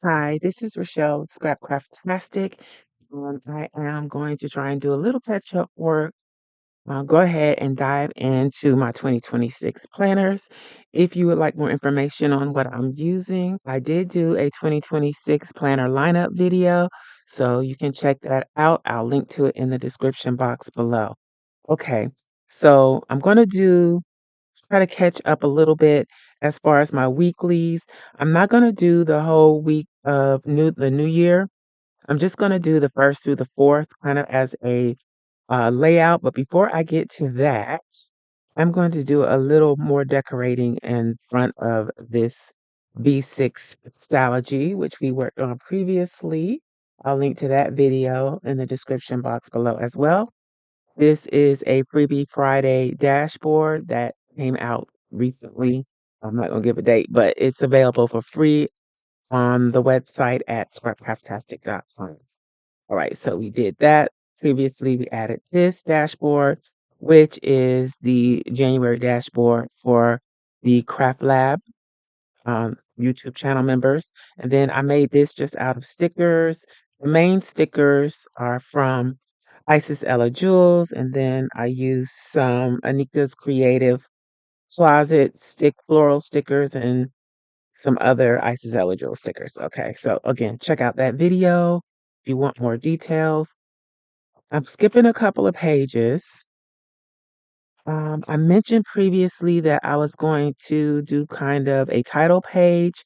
Hi, this is Rachelle with Scrapcraftastic. I am going to try and do a little catch up work. Go ahead and dive into my 2026 planners. If you would like more information on what I'm using, I did do a 2026 planner lineup video, so you can check that out. I'll link to it in the description box below. Okay, so I'm going to try to catch up a little bit as far as my weeklies. I'm not going to do the whole week of the new year. I'm just going to do the first through the fourth kind of as a layout. But before I get to that, I'm going to do a little more decorating in front of this B6 Stalogy, which we worked on previously. I'll link to that video in the description box below as well. This is a Freebie Friday dashboard that came out recently. I'm not going to give a date, but it's available for free on the website at scrapcraftastic.com. All right, so we did that. Previously, we added this dashboard, which is the January dashboard for the Craft Lab YouTube channel members. And then I made this just out of stickers. The main stickers are from Isis Ella Jewels, and then I used some Anika's Creative Closet stick floral stickers and some other Isis Ella Jewel stickers. Okay, so again, check out that video if you want more details. I'm skipping a couple of pages. I mentioned previously that I was going to do kind of a title page,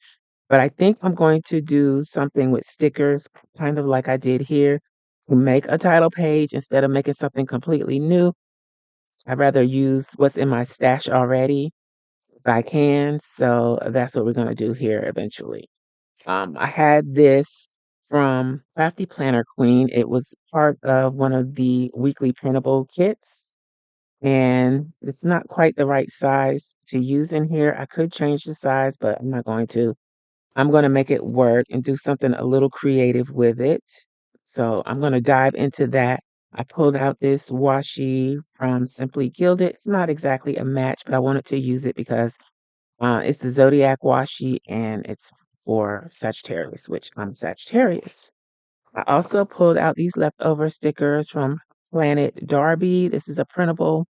but I think I'm going to do something with stickers, kind of like I did here, to make a title page instead of making something completely new. I'd rather use what's in my stash already if I can. So that's what we're going to do here eventually. I had this from Crafty Planner Queen. It was part of one of the weekly printable kits, and it's not quite the right size to use in here. I could change the size, but I'm not going to. I'm going to make it work and do something a little creative with it. So I'm going to dive into that. I pulled out this washi from Simply Gilded. It's not exactly a match, but I wanted to use it because it's the Zodiac washi and it's for Sagittarius, which I'm Sagittarius. I also pulled out these leftover stickers from Planet Darby. This is a printable.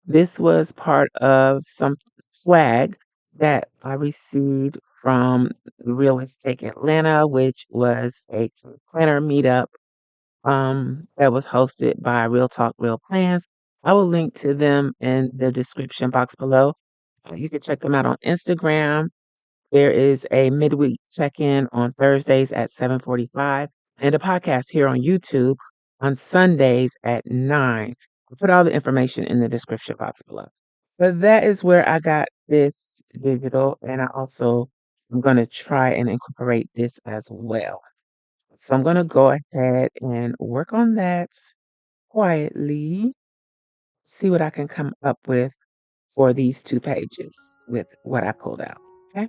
This was part of some swag that I received from Real Estate Atlanta, which was a planner meetup that was hosted by Real Talk Real Plans. I will link to them in the description box below. You can check them out on Instagram. There is a midweek check-in on Thursdays at 7:45 and a podcast here on YouTube on Sundays at 9. I'll put all the information in the description box below. But that is where I got this digital, and I also am going to try and incorporate this as well. So I'm going to go ahead and work on that quietly, see what I can come up with for these 2 pages with what I pulled out. Okay.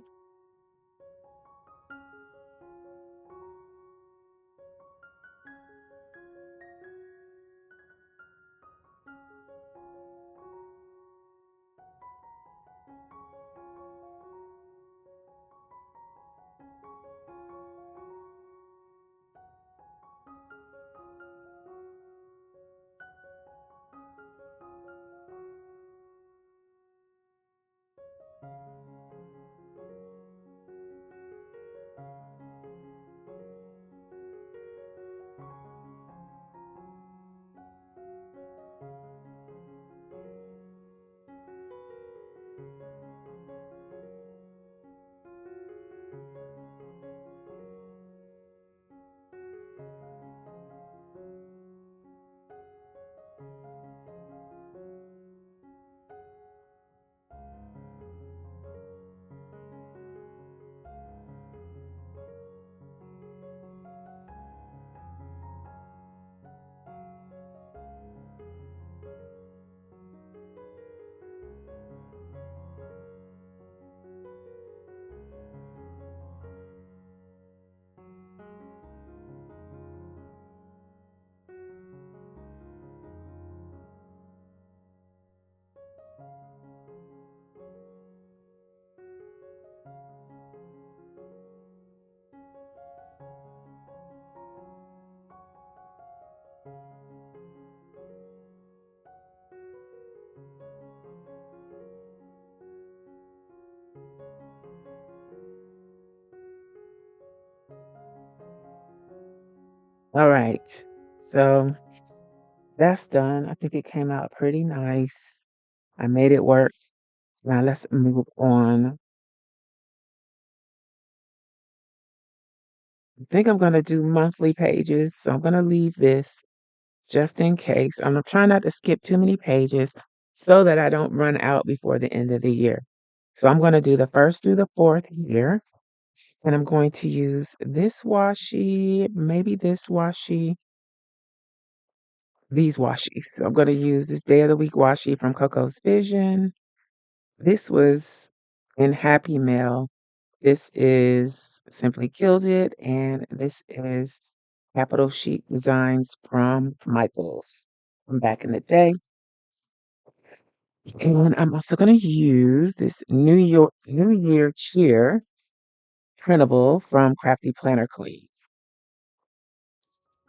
All right. So that's done. I think it came out pretty nice. I made it work. Now let's move on. I think I'm going to do monthly pages. So I'm going to leave this just in case. I'm trying not to skip too many pages so that I don't run out before the end of the year. So I'm going to do the first through the fourth here. And I'm going to use this washi, maybe this washi, these washies. So I'm going to use this Day of the Week washi from Coco's Vision. This was in Happy Mail. This is Simply Killed It, and this is Capital Sheet Designs from Michaels from back in the day. And I'm also going to use this New Year Cheer printable from Crafty Planner Queen.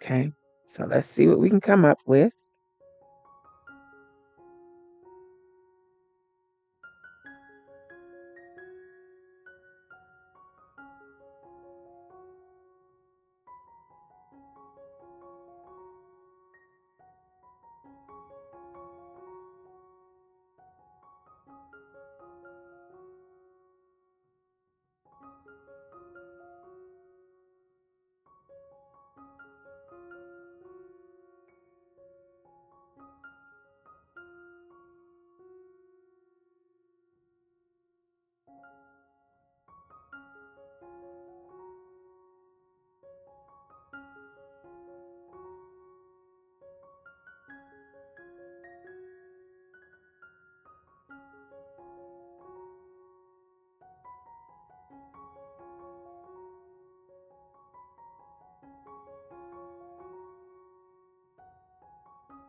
Okay, so let's see what we can come up with.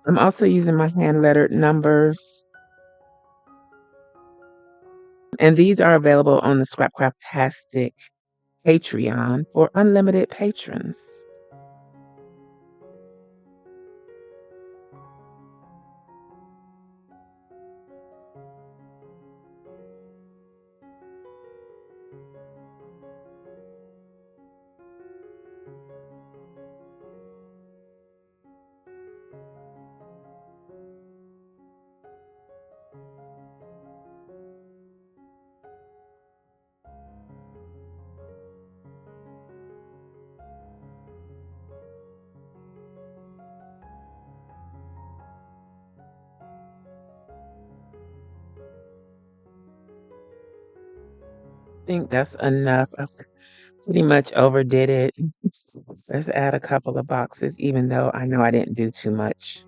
I'm also using my hand lettered numbers, and these are available on the Scrapcraftastic Patreon for unlimited patrons. I think that's enough. I pretty much overdid it. Let's add a couple of boxes, even though I know I didn't do too much.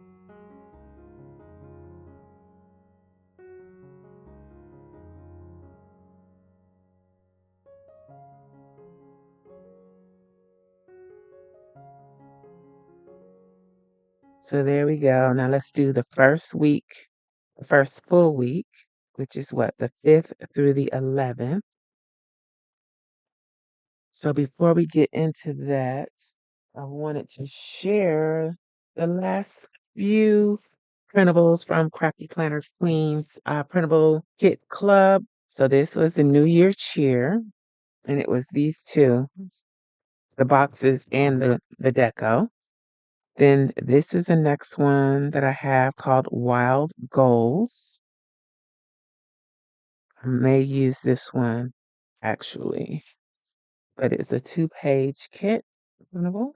So there we go. Now let's do the first week, the first full week, which is what, the 5th through the 11th. So before we get into that, I wanted to share the last few printables from Crafty Planner Queen's printable kit club. So this was the New Year cheer, and it was these two, the boxes and the deco. Then this is the next one that I have called Wild Goals. I may use this one actually, but it's a 2-page kit printable.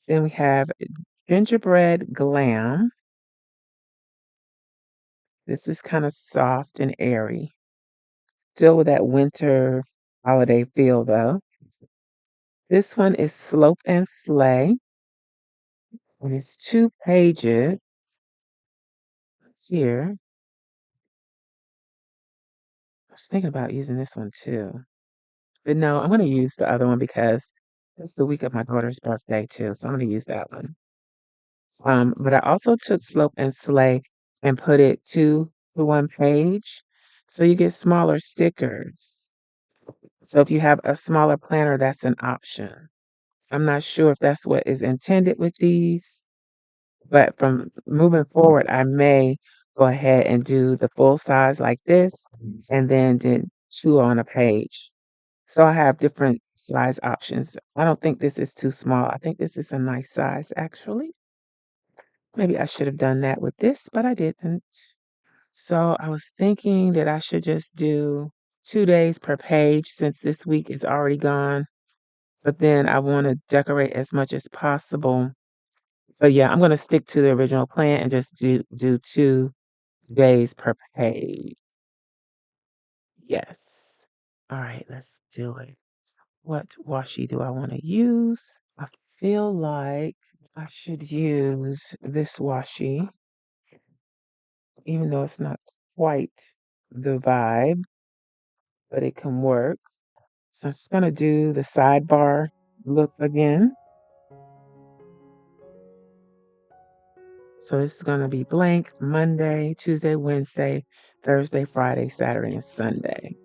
Then we have Gingerbread Glam. This is kind of soft and airy. Still with that winter holiday feel though. This one is Slope and Slay. And it's 2 pages here. I was thinking about using this one too. But no, I'm going to use the other one because it's the week of my daughter's birthday too. So I'm going to use that one. But I also took Slope and Slay and put it to 1 page. So you get smaller stickers. So if you have a smaller planner, that's an option. I'm not sure if that's what is intended with these, but from moving forward, I may go ahead and do the full size like this and then did 2 on a page. So I have different size options. I don't think this is too small. I think this is a nice size, actually. Maybe I should have done that with this, but I didn't. So I was thinking that I should just do 2 days per page since this week is already gone. But then I want to decorate as much as possible. So yeah, I'm going to stick to the original plan and just do 2 days per page. Yes. All right, let's do it. What washi do I want to use? I feel like I should use this washi, even though it's not quite the vibe, but it can work. So I'm just gonna do the sidebar look again. So this is gonna be blank Monday, Tuesday, Wednesday, Thursday, Friday, Saturday, and Sunday.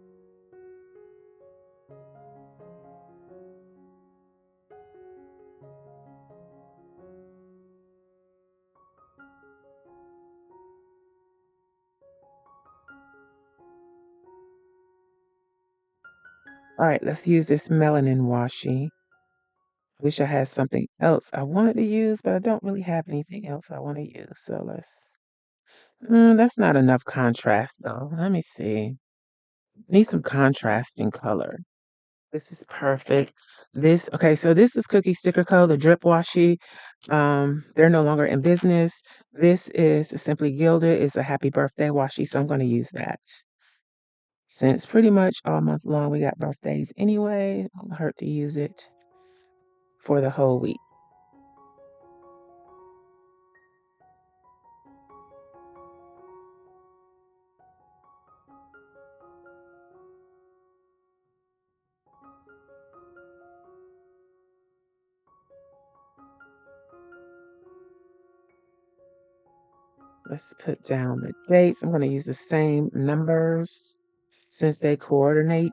All right, let's use this melanin washi. Wish I had something else I wanted to use, but I don't really have anything else I want to use. So let's. That's not enough contrast though. Let me see. Need some contrasting color. This is perfect. Okay, so this is Cookie Sticker Co., the drip washi. They're no longer in business. This is Simply Gilded. It's a happy birthday washi, so I'm going to use that. Since pretty much all month long we got birthdays anyway, it won't hurt to use it for the whole week. Let's put down the dates. I'm going to use the same numbers since they coordinate.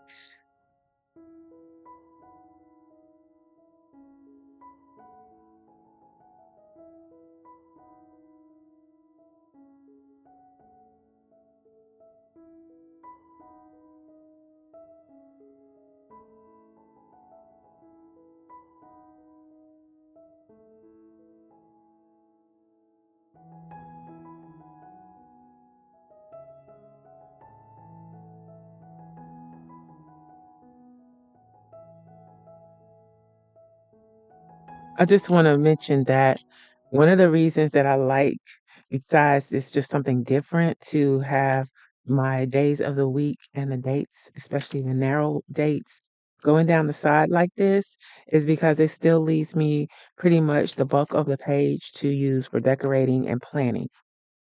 I just want to mention that one of the reasons that I like, besides it's just something different to have my days of the week and the dates, especially the narrow dates, going down the side like this, is because it still leaves me pretty much the bulk of the page to use for decorating and planning.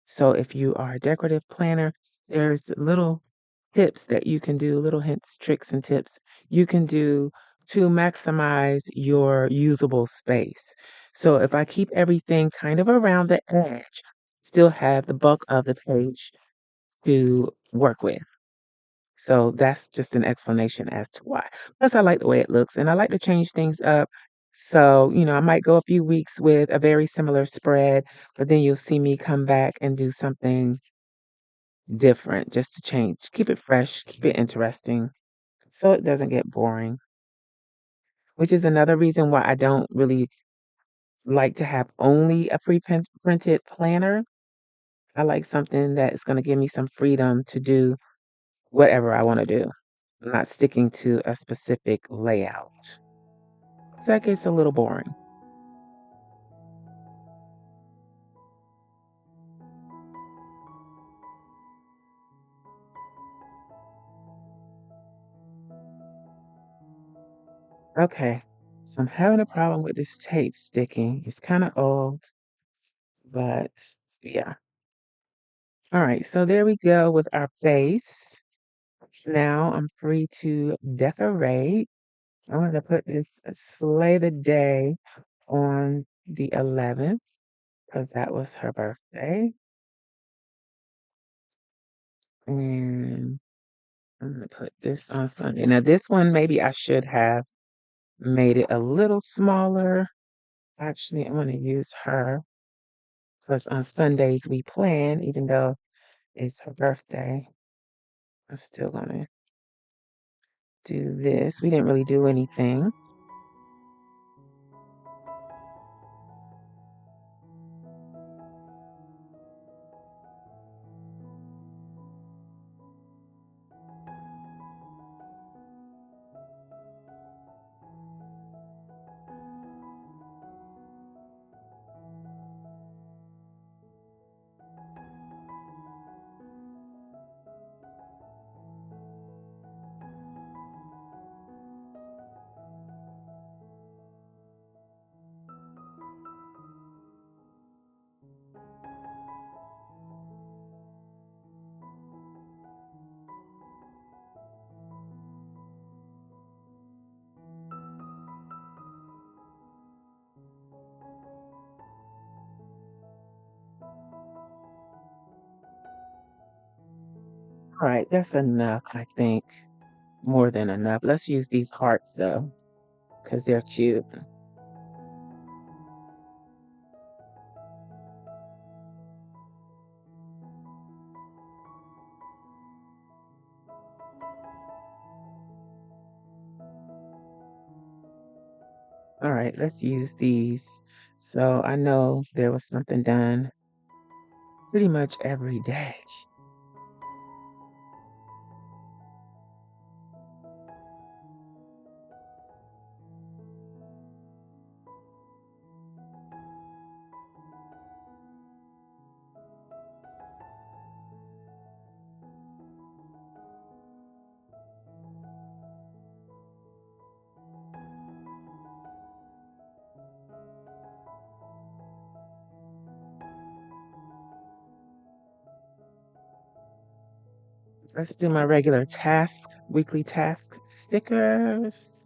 So if you are a decorative planner, there's little tips that you can do, little hints, tricks, and tips you can do to maximize your usable space. So if I keep everything kind of around the edge, still have the bulk of the page to work with. So that's just an explanation as to why. Plus, I like the way it looks and I like to change things up. So, I might go a few weeks with a very similar spread, but then you'll see me come back and do something different just to change, keep it fresh, keep it interesting so it doesn't get boring, which is another reason why I don't really like to have only a printed planner. I like something that is going to give me some freedom to do whatever I want to do. I'm not sticking to a specific layout. So that gets a little boring. Okay, so I'm having a problem with this tape sticking. It's kind of old, but yeah. All right, so there we go with our base. Now I'm free to decorate. I want to put this Slay the Day on the 11th because that was her birthday. And I'm going to put this on Sunday. Now, this one, maybe I should have made it a little smaller. Actually, I'm going to use her because on Sundays we plan, even though it's her birthday. I'm still going to do this. We didn't really do anything. All right, that's enough, I think. More than enough. Let's use these hearts though, because they're cute. All right, let's use these. So I know there was something done pretty much every day. Let's do my regular task, weekly task stickers.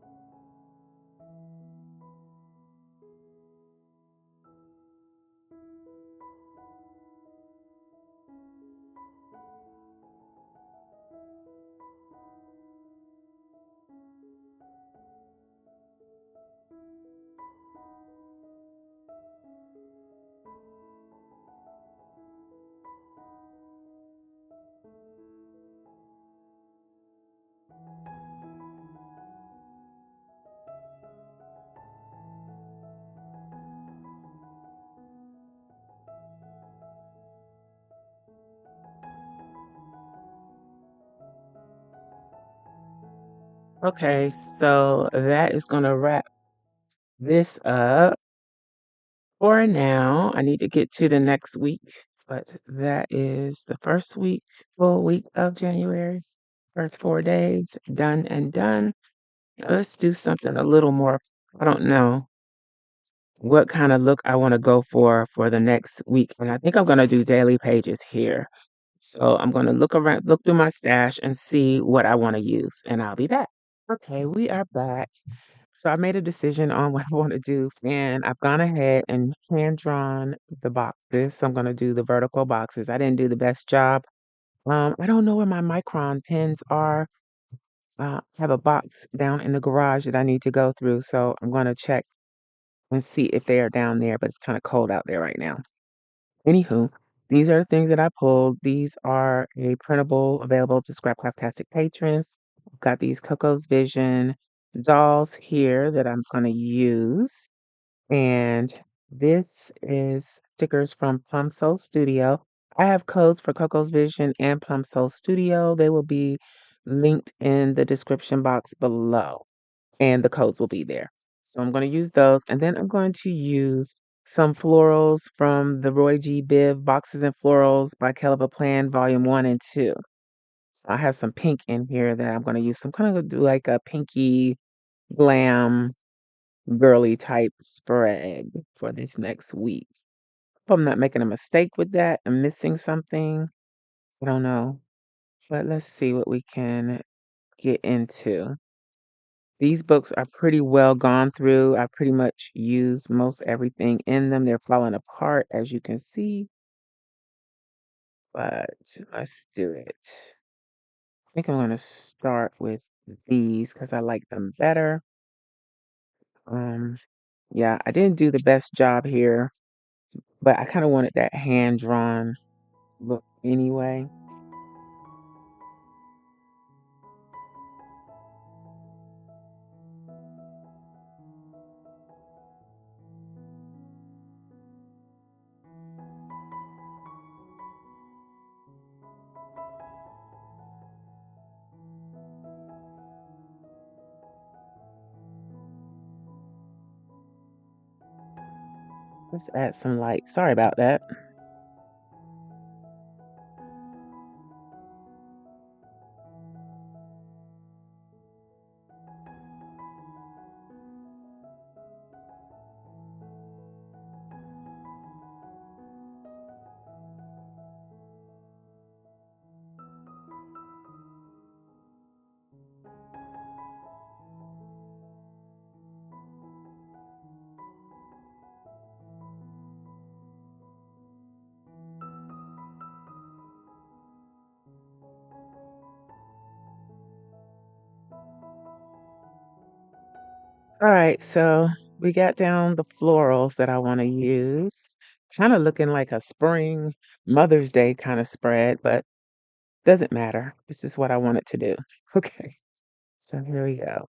Okay, so that is going to wrap this up for now. I need to get to the next week, but that is the first week, full week of January. First 4 days, done and done. Let's do something a little more. I don't know what kind of look I want to go for the next week. And I think I'm going to do daily pages here. So I'm going to look around, look through my stash and see what I want to use. And I'll be back. Okay, we are back. So I made a decision on what I want to do, and I've gone ahead and hand drawn the boxes. So I'm going to do the vertical boxes. I didn't do the best job. I don't know where my micron pins are. I have a box down in the garage that I need to go through, so I'm going to check and see if they are down there, but it's kind of cold out there right now. Anywho, these are the things that I pulled. These are a printable available to Scrapcraftastic patrons. I've got these Coco's Vision dolls here that I'm going to use. And this is stickers from Plum Soul Studio. I have codes for Coco's Vision and Plum Soul Studio. They will be linked in the description box below, and the codes will be there. So I'm going to use those, and then I'm going to use some florals from the Roy G. Biv Boxes and Florals by Caleb Plan Volume 1 and 2. I have some pink in here that I'm going to use. So I'm kind of do like a pinky glam girly type spread for this next week. Hope I'm not making a mistake with that. I'm missing something. I don't know. But let's see what we can get into. These books are pretty well gone through. I pretty much used most everything in them. They're falling apart, as you can see, but let's do it. I think I'm going to start with these because I like them better. Um, yeah, I didn't do the best job here, but I kind of wanted that hand-drawn look anyway. Let's add some light. Sorry about that. All right, so we got down the florals that I want to use. Kind of looking like a spring Mother's Day kind of spread, but doesn't matter. It's just what I want it to do. Okay, so here we go.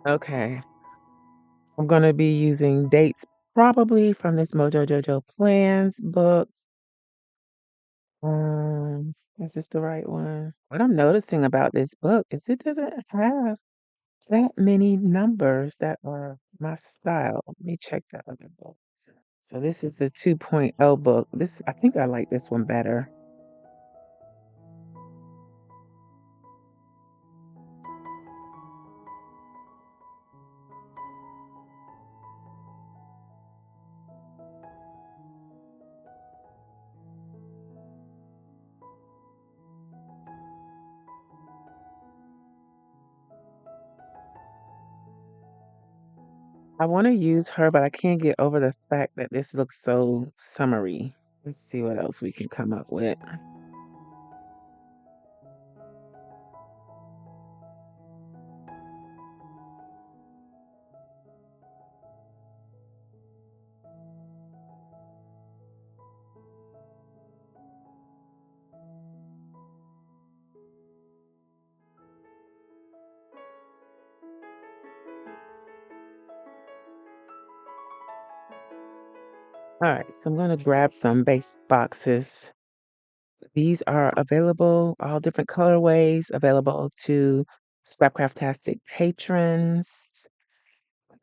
Okay, I'm going to be using dates probably from this Mojo Jojo Plans book. Is this the right one? What I'm noticing about this book is it doesn't have that many numbers that are my style. Let me check that other book. So this is the 2.0 book. This I think I like this one better. I want to use her, but I can't get over the fact that this looks so summery. Let's see what else we can come up with. All right, so I'm going to grab some base boxes. These are available, all different colorways, available to Scrapcraftastic patrons.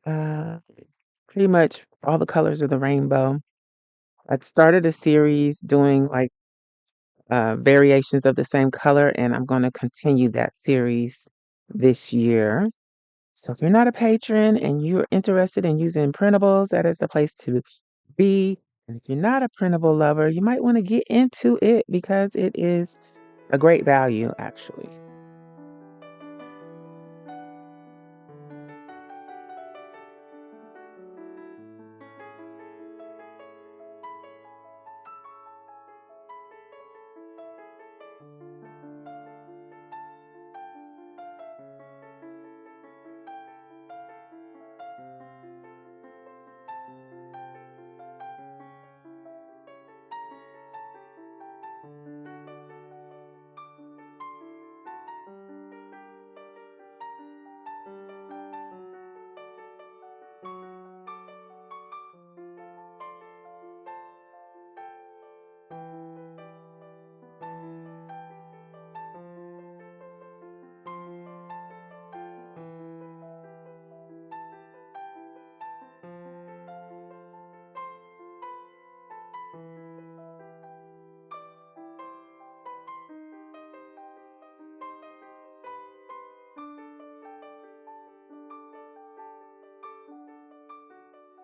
Uh, Pretty much all the colors of the rainbow. I started a series doing like variations of the same color, and I'm going to continue that series this year. So if you're not a patron and you're interested in using printables, that is the place to be. And if you're not a printable lover, you might want to get into it because it is a great value, actually.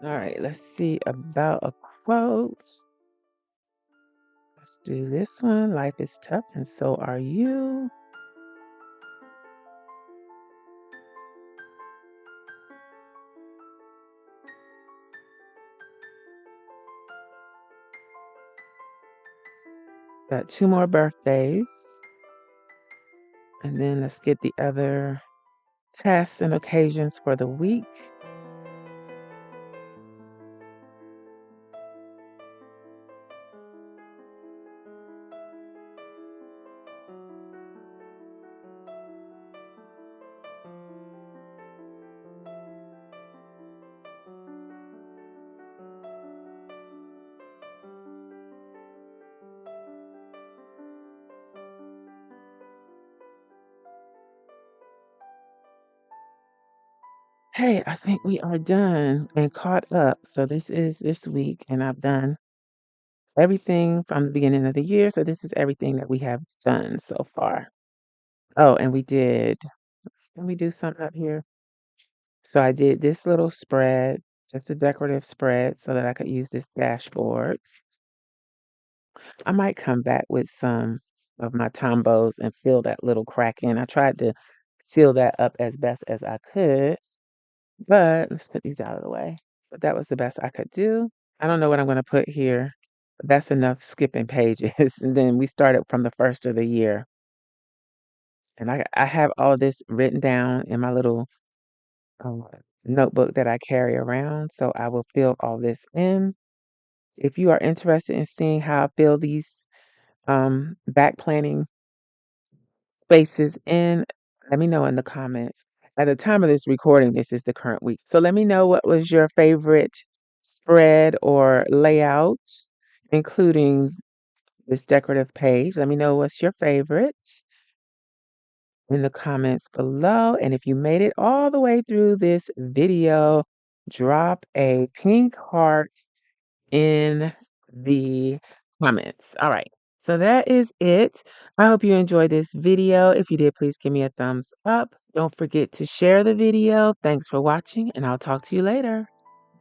All right, let's see about a quote. Let's do this one. Life is tough, and so are you. Got two more birthdays. And then let's get the other tasks and occasions for the week. Hey, I think we are done and caught up. So this is this week, and I've done everything from the beginning of the year. So this is everything that we have done so far. Oh, and can we do something up here? So I did this little spread, just a decorative spread so that I could use this dashboard. I might come back with some of my tombos and fill that little crack in. I tried to seal that up as best as I could, but let's put these out of the way. But that was the best I could do. I don't know what I'm going to put here. But that's enough skipping pages. And then we started from the first of the year. And I have all of this written down in my little uh, notebook that I carry around. So I will fill all this in. If you are interested in seeing how I fill these back planning spaces in, let me know in the comments. At the time of this recording, this is the current week. So let me know what was your favorite spread or layout, including this decorative page. Let me know what's your favorite in the comments below. And if you made it all the way through this video, drop a pink heart in the comments. All right. So that is it. I hope you enjoyed this video. If you did, please give me a thumbs up. Don't forget to share the video. Thanks for watching, and I'll talk to you later.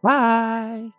Bye.